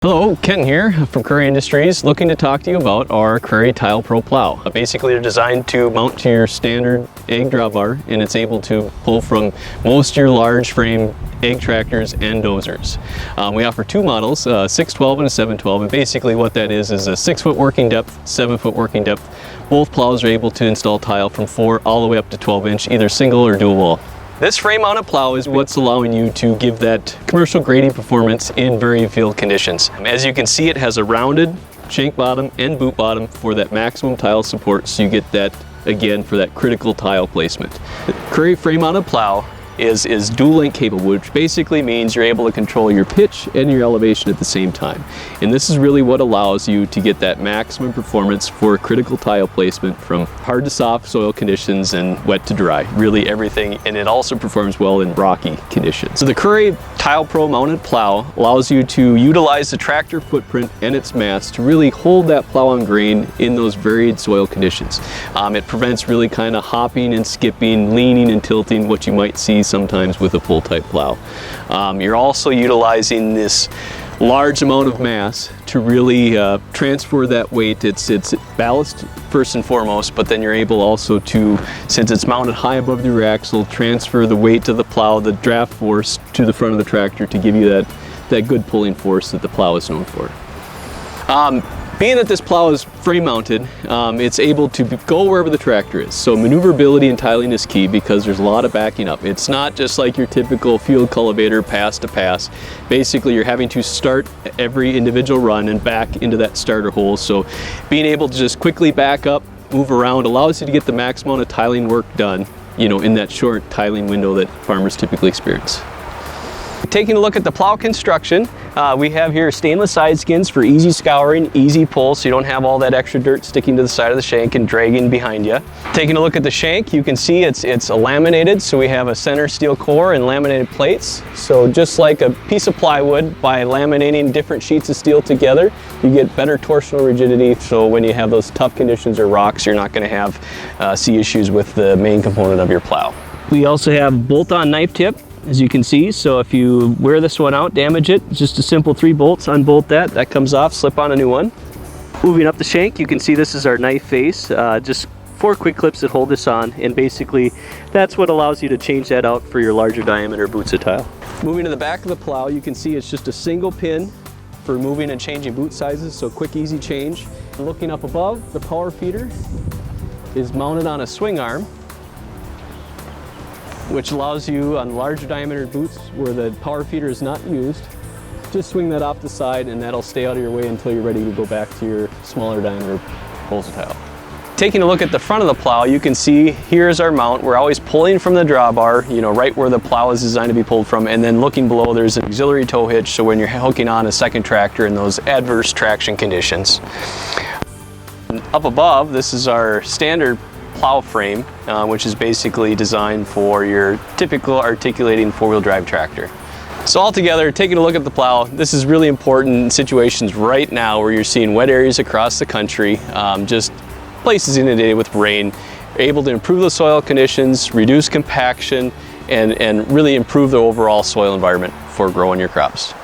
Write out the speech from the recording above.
Hello, Kenton here from Crary Industries, looking to talk to you about our Crary Tile PRO Plow. Basically, they're designed to mount to your standard ag drawbar, and it's able to pull from most of your large frame ag tractors and dozers. We offer two models, a 612 and a 712, and basically what that is a 6-foot working depth, 7-foot working depth. Both plows are able to install tile from 4 all the way up to 12-inch, either single or dual wall. This frame-mounted plow is what's allowing you to give that commercial grading performance in varying field conditions. As you can see, it has a rounded shank bottom and boot bottom for that maximum tile support, so you get that, again, for that critical tile placement. The Crary frame-mounted plow is dual link capable, which basically means you're able to control your pitch and your elevation at the same time. And this is really what allows you to get that maximum performance for critical tile placement from hard to soft soil conditions and wet to dry, really everything. And it also performs well in rocky conditions. So the Crary Tile PRO mounted plow allows you to utilize the tractor footprint and its mass to really hold that plow on grain in those varied soil conditions. It prevents really kind of hopping and skipping, leaning and tilting, what you might see sometimes with a full type plow. You're also utilizing this large amount of mass to really transfer that weight. It's ballast first and foremost, but then you're able also to, since it's mounted high above the rear axle, transfer the weight of the plow, the draft force, to the front of the tractor to give you that good pulling force that the plow is known for. Being that this plow is frame mounted, it's able to go wherever the tractor is. So maneuverability and tiling is key because there's a lot of backing up. It's not just like your typical field cultivator pass to pass. Basically, you're having to start every individual run and back into that starter hole. So being able to just quickly back up, move around, allows you to get the maximum amount of tiling work done, in that short tiling window that farmers typically experience. Taking a look at the plow construction, we have here stainless side skins for easy scouring, easy pull, so you don't have all that extra dirt sticking to the side of the shank and dragging behind you. Taking a look at the shank, you can see it's laminated, so we have a center steel core and laminated plates. So just like a piece of plywood, by laminating different sheets of steel together, you get better torsional rigidity, so when you have those tough conditions or rocks, you're not going to have see issues with the main component of your plow. We also have bolt-on knife tip, as you can see, so if you wear this one out, damage it, just a simple 3 bolts, unbolt that comes off, slip on a new one. Moving up the shank, you can see this is our knife face, just 4 quick clips that hold this on, and basically that's what allows you to change that out for your larger diameter boots of tile. Moving to the back of the plow, you can see it's just a single pin for moving and changing boot sizes, so quick, easy change. Looking up above, the power feeder is mounted on a swing arm, which allows you on larger diameter boots where the power feeder is not used, just swing that off the side and that'll stay out of your way until you're ready to go back to your smaller diameter holes of tile. Taking a look at the front of the plow, you can see here's our mount. We're always pulling from the drawbar, right where the plow is designed to be pulled from, and then looking below there's an auxiliary tow hitch, so when you're hooking on a second tractor in those adverse traction conditions. Up above, this is our standard plow frame, which is basically designed for your typical articulating 4-wheel drive tractor. So altogether, taking a look at the plow, this is really important in situations right now where you're seeing wet areas across the country, just places inundated with rain, able to improve the soil conditions, reduce compaction, and really improve the overall soil environment for growing your crops.